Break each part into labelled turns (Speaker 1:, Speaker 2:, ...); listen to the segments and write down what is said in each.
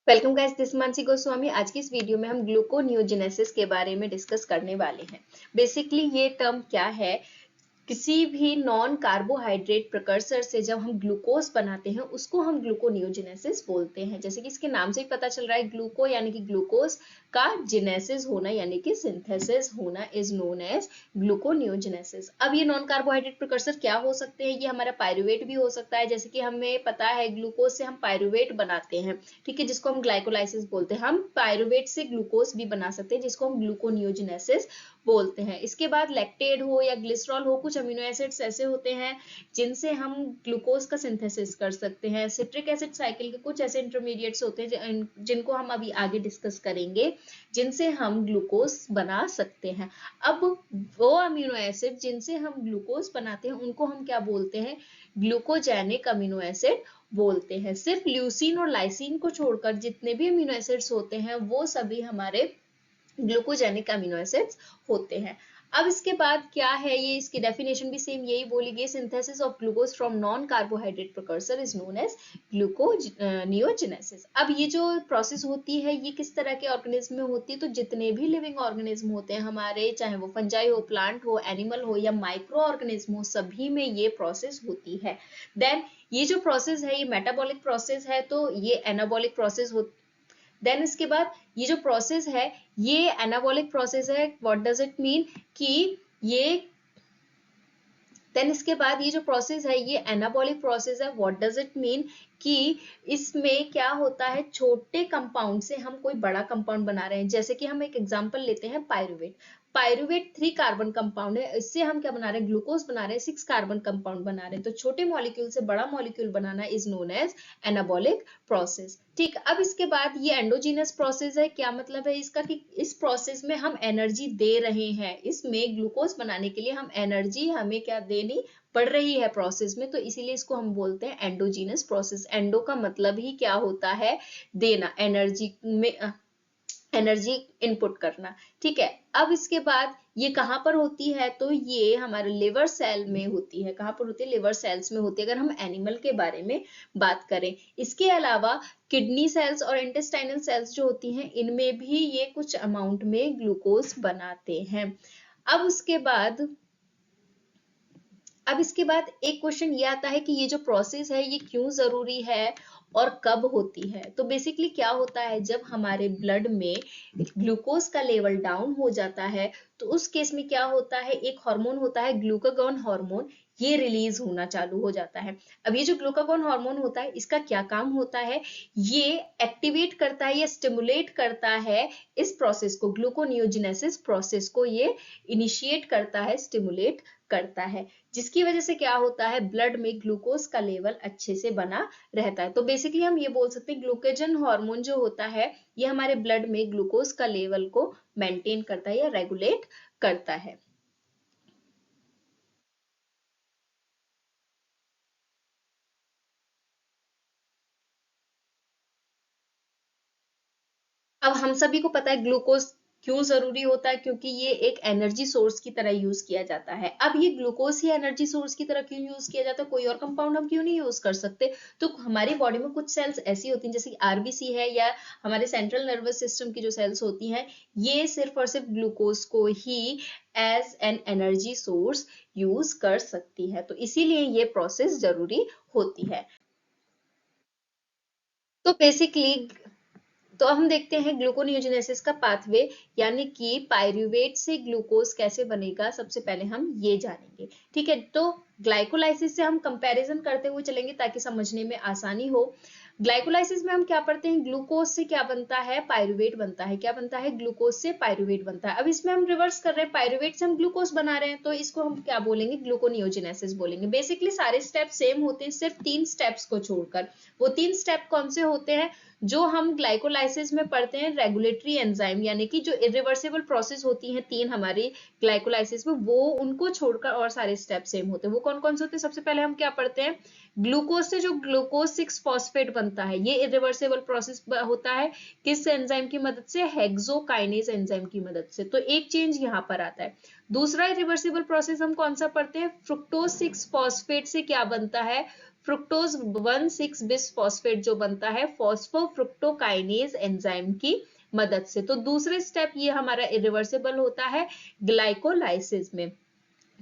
Speaker 1: Welcome guys, this Mansi Goswami. आज की इस वीडियो में हम ग्लूकोनियोजेनेसिस के बारे में डिस्कस करने वाले हैं। बेसिकली ये टर्म क्या है, किसी भी नॉन कार्बोहाइड्रेट प्रिकर्सर से जब हम ग्लूकोज बनाते हैं उसको हम ग्लूकोनियोजेनेसिस बोलते हैं। जैसे कि इसके नाम से ही पता चल रहा है, ग्लूको यानी कि ग्लूकोज का जेनेसिस होना यानी कि सिंथेसिस होना इज नोन एज ग्लूकोनियोजेनेसिस। अब ये नॉन कार्बोहाइड्रेट प्रिकर्सर क्या हो सकते हैं? ये हमारा पायरुवेट भी हो सकता है। जैसे कि हमें पता है ग्लूकोज से हम पायरुवेट बनाते हैं, ठीक है, जिसको हम ग्लाइकोलाइसिस बोलते हैं। हम पायरुवेट से ग्लूकोज भी बना सकते हैं जिसको हम ग्लूकोनियोजेनेसिस बोलते हैं। इसके बाद लैक्टेट हो या ग्लिसरॉल हो, कुछ अमीनो एसिड्स ऐसे होते हैं जिनसे हम ग्लूकोज का सिंथेसिस कर सकते हैं। सिट्रिक एसिड साइकिल के कुछ ऐसे इंटरमीडिएट्स होते हैं जिनको हम अभी आगे डिस्कस करेंगे, जिनसे हम ग्लूकोज बना सकते हैं। अब वो अमीनो एसिड जिनसे हम ग्लूकोज बनाते हैं उनको हम क्या बोलते हैं? ग्लूकोजेनिक अमीनो एसिड बोलते हैं। सिर्फ ल्यूसीन और लाइसीन को छोड़कर जितने भी अमीनो एसिड्स होते हैं वो सभी हमारे ग्लूकोजेनिक अमीनो एसिड्स होते हैं। अब इसके बाद क्या है, ये इसकी डेफिनेशन भी सेम यही बोली गई, synthesis of glucose from non carbohydrate precursor is known as gluconeogenesis. अब ये जो प्रोसेस होती है ये किस तरह के ऑर्गेनिज्म में होती है? तो जितने भी लिविंग ऑर्गेनिज्म होते हैं हमारे, चाहे वो फंजाई हो, प्लांट हो, एनिमल हो या माइक्रो ऑर्गेनिज्म हो, सभी में ये प्रोसेस होती है। देन ये जो प्रोसेस है ये मेटाबॉलिक प्रोसेस है, तो ये एनाबॉलिक प्रोसेस होती। देन इसके बाद ये जो प्रोसेस है ये एनाबॉलिक प्रोसेस है। व्हाट डज इट मीन कि ये, देन इसके बाद ये जो प्रोसेस है ये एनाबॉलिक प्रोसेस है। व्हाट डज इट मीन कि इसमें क्या होता है, छोटे कंपाउंड से हम कोई बड़ा कंपाउंड बना रहे हैं। जैसे कि हम एक एग्जांपल लेते हैं पायरुवेट। पायरुवेट 3 कार्बन कंपाउंड है, इससे हम क्या बना रहे हैं? ग्लूकोज बना रहे हैं, 6 कार्बन कंपाउंड बना रहे हैं। तो छोटे मॉलिक्यूल से बड़ा मॉलिक्यूल बनाना is known as anabolic process. ठीक, अब इसके बाद ये एंडोजीनस प्रोसेस है। क्या मतलब है इसका? कि इस प्रोसेस में हम एनर्जी दे रहे हैं, इसमें ग्लूकोज बनाने के लिए हम एनर्जी हमें क्या देनी पड़ रही है प्रोसेस में, तो इसीलिए इसको हम बोलते हैं एंडोजीनस प्रोसेस। एंडो का मतलब ही क्या होता है? देना, एनर्जी में एनर्जी इनपुट करना। ठीक है, अब इसके बाद ये कहां पर होती है? तो ये हमारे लिवर सेल में होती है। कहां पर होती है? लिवर सेल्स में होती है, अगर हम एनिमल के बारे में बात करें। इसके अलावा किडनी सेल्स और इंटेस्टाइनल सेल्स जो होती हैं इनमें भी ये कुछ अमाउंट में ग्लूकोज बनाते हैं। अब इसके बाद एक क्वेश्चन ये आता है कि ये जो प्रोसेस है ये क्यों जरूरी है और कब होती है? तो बेसिकली क्या होता है, जब हमारे ब्लड में ग्लूकोज का लेवल डाउन हो जाता है तो उस केस में क्या होता है, एक हार्मोन होता है ग्लूकागॉन हार्मोन, ये रिलीज होना चालू हो जाता है। अब ये जो ग्लूकागॉन हार्मोन होता है इसका क्या काम होता है? ये एक्टिवेट करता है या स्टिमुलेट करता है इस प्रोसेस को, ग्लूकोनियोजेनेसिस प्रोसेस को ये इनिशिएट करता है, स्टिमुलेट करता है, जिसकी वजह से क्या होता है, ब्लड में ग्लूकोज का लेवल अच्छे से बना रहता है। तो बेसिकली हम ये बोल सकते हैं ग्लूकोजन हार्मोन जो होता है ये हमारे ब्लड में ग्लूकोज का लेवल को मेंटेन करता है या रेगुलेट करता है। अब हम सभी को पता है ग्लूकोज क्यों जरूरी होता है, क्योंकि ये एक एनर्जी सोर्स की तरह यूज किया जाता है। अब ये ग्लूकोज ही एनर्जी सोर्स की तरह क्यों यूज किया जाता है? कोई और कंपाउंड हम क्यों नहीं यूज कर सकते? तो हमारी बॉडी में कुछ सेल्स ऐसी होती हैं जैसे आरबीसी है या हमारे सेंट्रल नर्वस सिस्टम की जो सेल्स होती हैं, ये सिर्फ और सिर्फ ग्लूकोज को ही as an energy source use कर सकती है, तो इसीलिए ये प्रोसेस जरूरी होती है। तो बेसिकली तो हम देखते हैं ग्लूकोनियोजेनेसिस का पाथवे, यानी कि पायरुवेट से ग्लूकोज कैसे बनेगा, सबसे पहले हम ये जानेंगे। ठीक है, तो ग्लाइकोलाइसिस से हम कंपैरिजन करते हुए चलेंगे ताकि समझने में आसानी हो। ग्लाइकोलाइसिस में हम क्या पढ़ते हैं, ग्लूकोज से क्या बनता है? पायरुवेट बनता है। क्या बनता है? ग्लूकोज से पायरुवेट बनता है। अब इसमें हम रिवर्स कर रहे हैं, पायरुवेट से हम ग्लूकोज बना रहे हैं, तो इसको हम क्या बोलेंगे? ग्लूकोनियोजेनेसिस बोलेंगे। बेसिकली सारे स्टेप सेम होते हैं सिर्फ 3 स्टेप्स को छोड़कर। वो 3 स्टेप कौन से होते हैं जो हम ग्लाइकोलाइसिस में पढ़ते हैं? रेगुलेटरी एंजाइम, यानी कि जो इरिवर्सिबल प्रोसेस होती हैं 3 हमारी ग्लाइकोलाइसिस में, वो उनको छोड़कर और सारे स्टेप सेम होते हैं। वो कौन कौन से होते हैं? सबसे पहले हम क्या पढ़ते हैं, ग्लूकोज से जो ग्लूकोज 6 फॉस्फेट बनता है, ये इरिवर्सिबल प्रोसेस होता है। किस एंजाइम की मदद से? हेक्सोकाइनेज एंजाइम की मदद से। तो एक चेंज यहाँ पर आता है। दूसरा इरिवर्सिबल प्रोसेस हम कौन सा पढ़ते हैं? फ्रुक्टोज 6 फॉस्फेट से क्या बनता है? फ्रुक्टोज 1,6 बिसफॉस्फेट जो बनता है फॉस्फोफ्रुक्टोकाइनेज एंजाइम की मदद से। तो दूसरे स्टेप ये हमारा इरिवर्सिबल होता है ग्लाइकोलाइसिस में,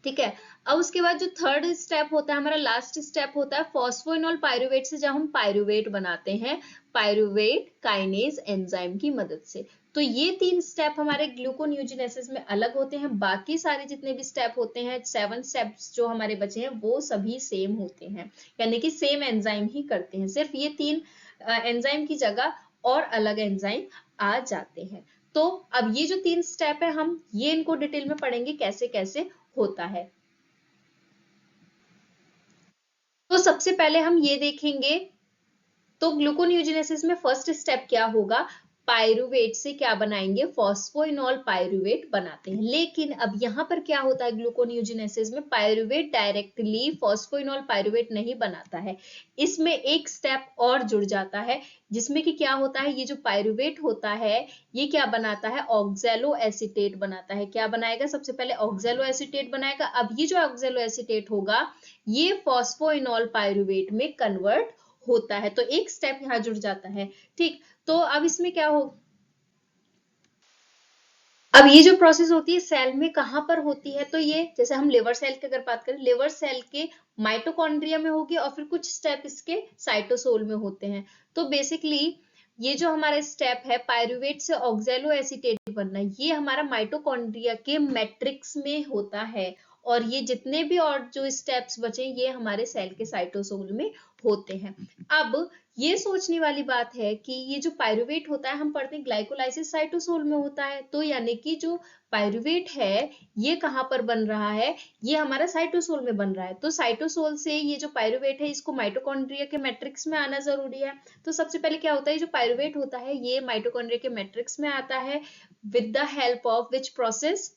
Speaker 1: ठीक है। अब उसके बाद जो थर्ड स्टेप होता है, हमारा लास्ट स्टेप होता है फॉस्फोइनोल पायरुवेट से, जब हम पायरुवेट बनाते हैं पायरुवेट काइनेज एंजाइम की मदद से। तो ये 3 स्टेप हमारे ग्लूकोन्यूजिनेसिस में अलग होते हैं। बाकी सारे जितने भी स्टेप होते हैं, 7 स्टेप्स जो हमारे बचे हैं, वो सभी सेम होते हैं, यानी कि सेम एंजाइम ही करते हैं। सिर्फ ये 3 एंजाइम की जगह और अलग एंजाइम आ जाते हैं। तो अब ये जो 3 स्टेप है, हम ये इनको डिटेल में पढ़ेंगे कैसे कैसे होता है। तो सबसे पहले हम ये देखेंगे, तो ग्लूकोन्यूजिनेसिस में फर्स्ट स्टेप क्या होगा, पायरुवेट से क्या बनाएंगे, फॉस्फोइनोल पायरुवेट बनाते हैं। लेकिन अब यहाँ पर क्या होता है, ग्लूकोन्यूजिनेसिस में पायरुवेट डायरेक्टली फॉस्फोइनोल पायरुवेट नहीं बनाता है, इसमें एक स्टेप और जुड़ जाता है, जिसमें कि क्या होता है, ये जो पायरुवेट होता है ये क्या बनाता है, ऑक्सैलो एसीटेट बनाता है। क्या बनाएगा, सबसे पहले ऑक्सैलो एसीटेट बनाएगा। अब ये जो ऑक्सैलो एसीटेट होगा ये फॉस्फोइनोल पायरुवेट में कन्वर्ट होता है, तो एक स्टेप यहां जुड़ जाता है, ठीक। तो अब इसमें क्या हो, अब ये जो प्रोसेस होती है सेल में कहां पर होती है, तो ये जैसे हम लिवर सेल की अगर बात करें, लिवर सेल के माइटोकॉन्ड्रिया में होगी और फिर कुछ स्टेप इसके साइटोसोल में होते हैं। तो बेसिकली ये जो हमारा स्टेप है पायरुवेट से ऑक्सैलो एसीटेट बनना, ये हमारा माइटोकॉन्ड्रिया के मैट्रिक्स में होता है, और ये जितने भी और जो स्टेप्स बचे ये हमारे सेल के साइटोसोल में होते हैं। अब ये सोचने वाली बात है कि ये जो पायरुवेट होता है, हम पढ़ते हैं ग्लाइकोलाइसिस साइटोसोल में होता है, तो यानी कि जो पायरुवेट है ये कहां पर बन रहा है, ये हमारा साइटोसोल में बन रहा है। तो साइटोसोल से ये जो पायरुवेट है इसको माइटोकॉन्ड्रिया के मैट्रिक्स में आना जरूरी है। तो सबसे पहले क्या होता है, जो पायरुवेट होता है ये माइटोकॉन्ड्रिया के मैट्रिक्स में आता है with the help of which process,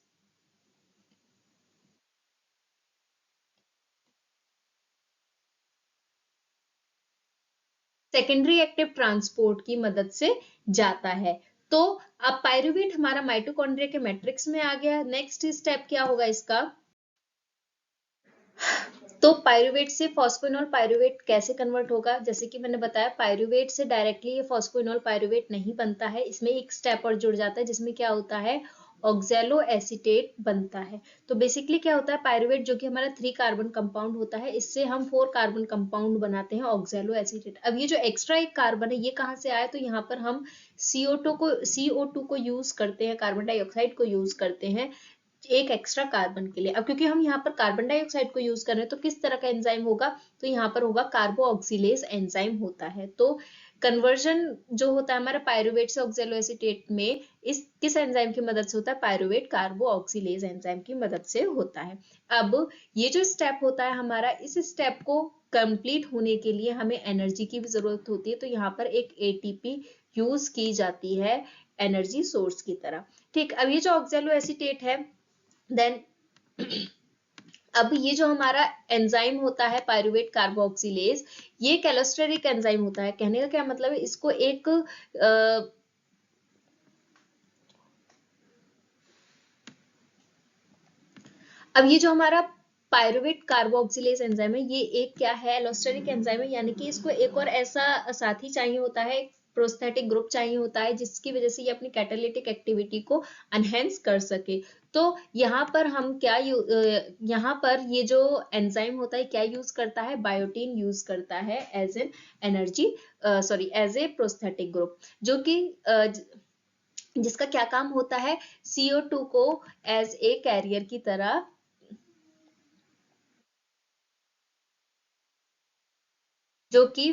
Speaker 1: secondary active transport की मदद से जाता है। तो अब पायरुवेट हमारा माइटोकॉन्ड्रिया के मैट्रिक्स में आ गया। नेक्स्ट स्टेप क्या होगा इसका, तो पायरुवेट से फॉस्फोइनोल पायरुवेट कैसे कन्वर्ट होगा, जैसे कि मैंने बताया पायरुवेट से डायरेक्टली ये फॉस्फोइनोल पायरुवेट नहीं बनता है, इसमें एक स्टेप और जुड़ जाता है जिसमें क्या होता है, ऑक्सैलो एसीटेट बनता है। तो बेसिकली क्या होता है, पायरुवेट जो कि हमारा 3 कार्बन कंपाउंड होता है, इससे हम 4 कार्बन कंपाउंड बनाते हैं ऑक्सैलो एसीटेट। अब ये जो एक्स्ट्रा एक कार्बन है ये कहाँ से आया, तो यहाँ पर हम CO2 को यूज करते हैं, कार्बन डाइऑक्साइड को यूज करते हैं एक एक्स्ट्रा कार्बन के लिए। अब क्योंकि हम यहाँ पर कार्बन डाइऑक्साइड को यूज कर रहे हैं, तो किस तरह का एंजाइम होगा, तो यहाँ पर होगा कार्बो ऑक्सीलेज एंजाइम होता है। तो कन्वर्जन जो होता है हमारा पायरुवेट से ऑक्सैलो एसीटेट में, इस किस एंजाइम की मदद से होता है, पायरुवेट कार्बो ऑक्सीलेज एंजाइम की मदद से होता है। अब ये जो स्टेप होता है हमारा, इस स्टेप को कंप्लीट होने के लिए हमें एनर्जी की भी जरूरत होती है, तो यहाँ पर एक ATP यूज की जाती है एनर्जी सोर्स की तरह, ठीक। अब ये जो ऑक्सैलो एसीटेट है, देन अब ये जो हमारा एंजाइम होता है पायरुवेट कार्बोक्सिलेज, ये एक एलोस्टेरिक एंजाइम होता है। कहने का क्या मतलब है, इसको एक अब ये जो हमारा पायरुवेट कार्बोक्सिलेज एंजाइम है ये एक क्या है, एलोस्टेरिक एंजाइम है, यानी कि इसको एक और ऐसा साथी चाहिए होता है, प्रोस्थेटिक ग्रुप चाहिए होता है, जिसकी वजह से ये अपनी कैटालिटिक एक्टिविटी को एनहेंस कर सके। तो यहाँ पर हम क्या यहाँ पर ये जो एंजाइम होता है क्या यूज करता है, बायोटीन यूज करता है as an energy sorry as a prosthetic group, जो कि जिसका क्या काम होता है, CO2 को एज ए कैरियर की तरह, जो कि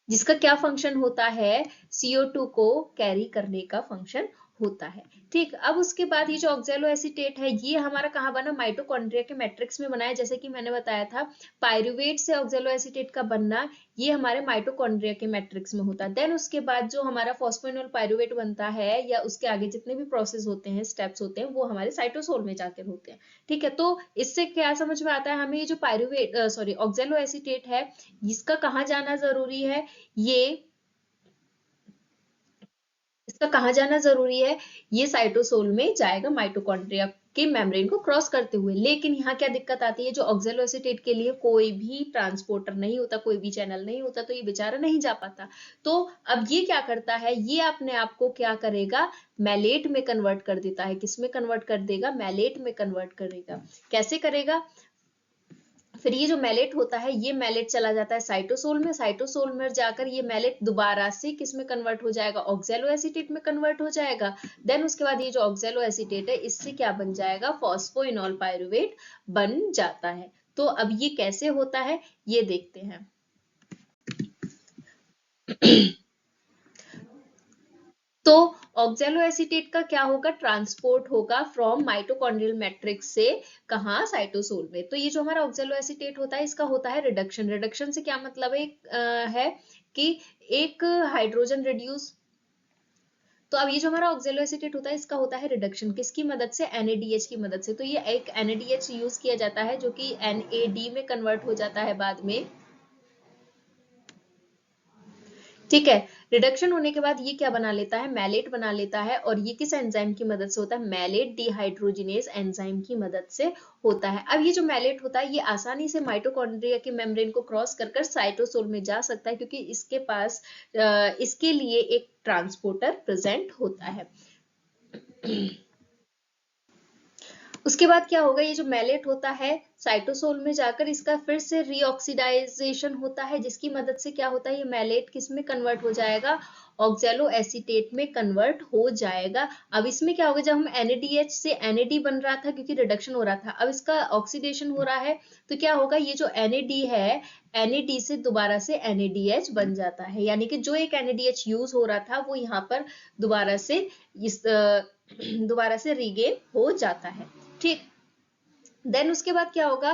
Speaker 1: जिसका क्या फंक्शन होता है, CO2 को कैरी करने का फंक्शन होता है, ठीक। अब उसके बाद ये जो ऑक्सैलो एसीटेट है ये हमारा कहाँ बना, माइटोकॉन्ड्रिया के मैट्रिक्स में बनाया, जैसे कि मैंने बताया था पायरुवेट से ऑक्सैलो एसीटेट का बनना ये हमारे माइटोकॉन्ड्रिया के मैट्रिक्स में होता है। देन उसके बाद जो हमारा फॉस्फोइनोल पायरुवेट बनता है या उसके आगे जितने भी प्रोसेस होते हैं, स्टेप्स होते हैं, वो हमारे साइटोसोल में जाकर होते हैं, ठीक है। तो इससे क्या समझ में आता है हमें, ये जो पायरुवेट सॉरी ऑक्सैलो एसीटेट है इसका कहाँ जाना जरूरी है, ये इसका कहाँ जाना जरूरी है, ये साइटोसोल में जाएगा माइटोकॉन्ड्रिया कि मेम्ब्रेन को क्रॉस करते हुए। लेकिन यहाँ क्या दिक्कत आती है, जो ऑक्सैलोएसीटेट के लिए कोई भी ट्रांसपोर्टर नहीं होता, कोई भी चैनल नहीं होता, तो ये बेचारा नहीं जा पाता। तो अब ये क्या करता है, ये अपने आप को क्या करेगा, मैलेट में कन्वर्ट कर देता है। किस में कन्वर्ट कर देगा, मैलेट में कन्वर्ट करेगा। कैसे करेगा, फिर ये जो मैलेट होता है, ये मैलेट चला जाता है साइटोसोल में, साइटोसोल में जाकर ये मैलेट दोबारा से किस में कन्वर्ट हो जाएगा, ऑक्सैलोएसीटेट में कन्वर्ट हो जाएगा। देन उसके बाद ये जो ऑक्सैलोएसीटेट है, इससे क्या बन जाएगा, फॉस्फोइनॉल पायरुवेट बन जाता है। तो अब ये कैसे होता है, ये देखते हैं। तो ऑक्सैलोएसीटेट का क्या होगा, ट्रांसपोर्ट होगा फ्रॉम माइटोकॉन्ड्रियल मैट्रिक्स से कहाँ, साइटोसोल में। तो ये जो हमारा ऑक्सैलोएसीटेट होता है, इसका होता है रिडक्शन। रिडक्शन से क्या मतलब है कि एक हाइड्रोजन रिड्यूस। तो अब ये जो हमारा ऑक्सैलोएसीटेट होता है, इसका होता है रिडक्शन किसकी मदद से, NADH की मदद से। तो ये एक NADH यूज किया जाता है जो कि NAD में कन्वर्ट हो जाता है बाद में, ठीक है। रिडक्शन होने के बाद ये क्या बना लेता है, मैलेट बना लेता है। और ये किस एंजाइम की मदद से होता है, मैलेट डिहाइड्रोजिनेज एंजाइम की मदद से होता है। अब ये जो मैलेट होता है, ये आसानी से माइटोकॉन्ड्रिया के मेम्ब्रेन को क्रॉस कर कर साइटोसोल में जा सकता है, क्योंकि इसके पास इसके लिए एक ट्रांसपोर्टर प्रेजेंट होता है। उसके बाद क्या होगा, ये जो मैलेट होता है साइटोसोल में जाकर इसका फिर से रीऑक्सीडाइजेशन होता है, जिसकी मदद से क्या होता है, ये मैलेट किस में कन्वर्ट हो जाएगा, ऑक्सैलोएसीटेट में कन्वर्ट हो जाएगा। अब इसमें क्या होगा, जब हम NADH से NAD बन रहा था क्योंकि रिडक्शन हो रहा था, अब इसका ऑक्सीडेशन हो रहा है, तो क्या होगा, ये जो NAD है, NAD से दोबारा से NADH बन जाता है। यानी कि जो एक NADH यूज हो रहा था, वो यहाँ पर दोबारा से रीगेन हो जाता है, ठीक। देन उसके बाद क्या होगा,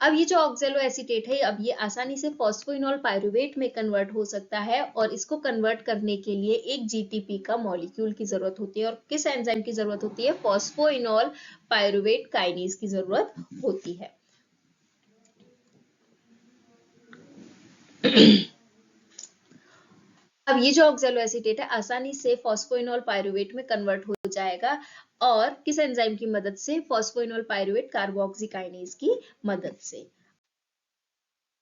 Speaker 1: अब ये जो ऑक्सैलोएसीटेट है, अब ये आसानी से फॉस्फोइनॉल पायरुवेट में कन्वर्ट हो सकता है। और इसको कन्वर्ट करने के लिए एक GTP का मॉलिक्यूल की जरूरत होती है। और किस एंजाइम की जरूरत होती है, फॉस्फोइनॉल पायरुवेट काइनेज की जरूरत होती है। अब ये जो ऑक्सैलोएसीटेट है, आसानी से फॉस्फोइनॉल पायरुवेट में कन्वर्ट हो जाएगा। और किस एंजाइम की मदद से, फॉस्फोइनॉल पायरुवेट कार्बोक्सीकाइनेज की मदद से।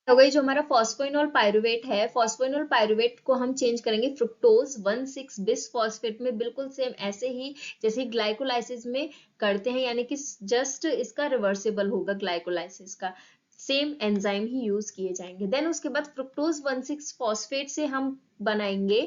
Speaker 1: हो गई जो हमारा फॉस्फोइनॉल पायरुवेट है, फॉस्फोइनॉल पायरुवेट को हम चेंज करेंगे फ्रुक्टोज 1,6 बिस फॉस्फेट में, बिल्कुल सेम ऐसे ही जैसे ग्लाइकोलाइसिस में करते हैं। यानी कि जस्ट इसका रिवर्सिबल होगा, ग्लाइकोलाइसिस का सेम एंजाइम ही यूज किए जाएंगे। देन उसके बाद फ्रुक्टोज 1,6 फॉस्फेट से हम बनाएंगे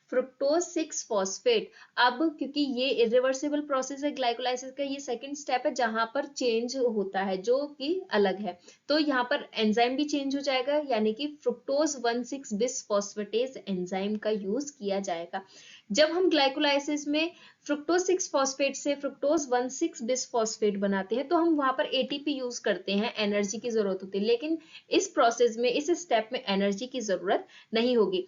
Speaker 1: फ्रुक्टोज 6 फॉस्फेट। अब क्योंकि ये इरिवर्सिबल प्रोसेस है ग्लाइकोलाइसिस का, ये सेकंड स्टेप है जहां पर चेंज होता है जो कि अलग है। तो यहाँ पर एंजाइम भी चेंज हो जाएगा, यानी कि फ्रुक्टोज 1,6 बिस फॉस्फेटेज एंजाइम का यूज किया जाएगा। जब हम ग्लाइकोलाइसिस में फ्रुक्टोज 6 फॉस्फेट से फ्रुक्टोज 1,6 बिस फॉस्फेट बनाते हैं, तो हम वहां पर ATP यूज करते हैं, एनर्जी की जरूरत होती है। लेकिन इस प्रोसेस में, इस स्टेप में एनर्जी की जरूरत नहीं होगी।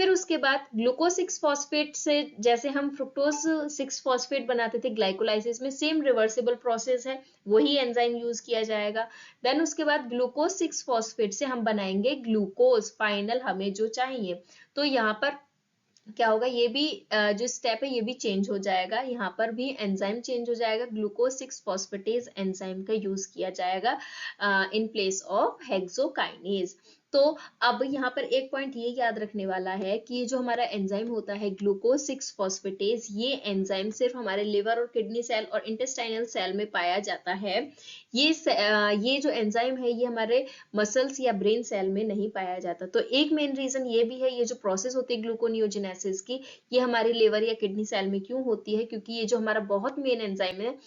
Speaker 1: फिर उसके बाद ग्लूकोज 6 फॉस्फेट से जैसे हम फ्रुक्टोज 6 फॉस्फेट बनाते थे ग्लाइकोलाइसिस में, सेम रिवर्सिबल प्रोसेस है, वही एंजाइम यूज किया जाएगा। देन उसके बाद ग्लूकोज 6 फॉस्फेट से हम बनाएंगे ग्लूकोज, फाइनल हमें जो चाहिए। तो यहाँ पर क्या होगा, ये भी जो स्टेप है ये भी चेंज हो जाएगा, यहाँ पर भी एंजाइम चेंज हो जाएगा, ग्लूकोज 6 फॉस्फेटेज एंजाइम का यूज किया जाएगा इन प्लेस ऑफ हेक्सोकाइनेज। तो अब यहाँ पर एक पॉइंट ये याद रखने वाला है कि ये जो हमारा एंजाइम होता है ग्लूकोज 6 फॉस्फेटेज, ये एंजाइम सिर्फ हमारे लिवर और किडनी सेल और इंटेस्टाइनल सेल में पाया जाता है। ये जो एंजाइम है, ये हमारे मसल्स या ब्रेन सेल में नहीं पाया जाता। तो एक मेन रीजन ये भी है, ये जो प्रोसेस होती है ग्लूकोनियोजेनेसिस की, ये हमारे लिवर या किडनी सेल में क्यों होती है, क्योंकि ये जो हमारा बहुत मेन एंजाइम है,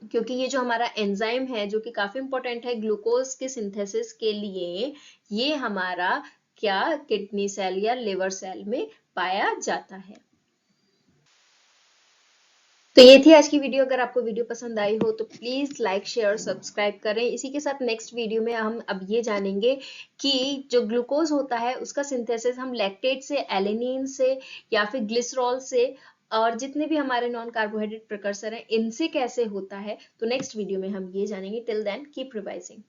Speaker 1: क्योंकि ये जो हमारा एंजाइम है जो कि काफी इंपॉर्टेंट है ग्लूकोज के सिंथेसिस के लिए, ये हमारा क्या किडनी सेल या लिवर सेल में पाया जाता है। तो ये थी आज की वीडियो। अगर आपको वीडियो पसंद आई हो तो प्लीज लाइक, शेयर और सब्सक्राइब करें। इसी के साथ नेक्स्ट वीडियो में हम अब ये जानेंगे कि जो ग्लूकोज होता है उसका सिंथेसिस हम लैक्टेट से, एलेनिन से या फिर ग्लिसरॉल से और जितने भी हमारे नॉन कार्बोहाइड्रेट प्रिकर्सर हैं इनसे कैसे होता है। तो नेक्स्ट वीडियो में हम ये जानेंगे। Till then keep revising.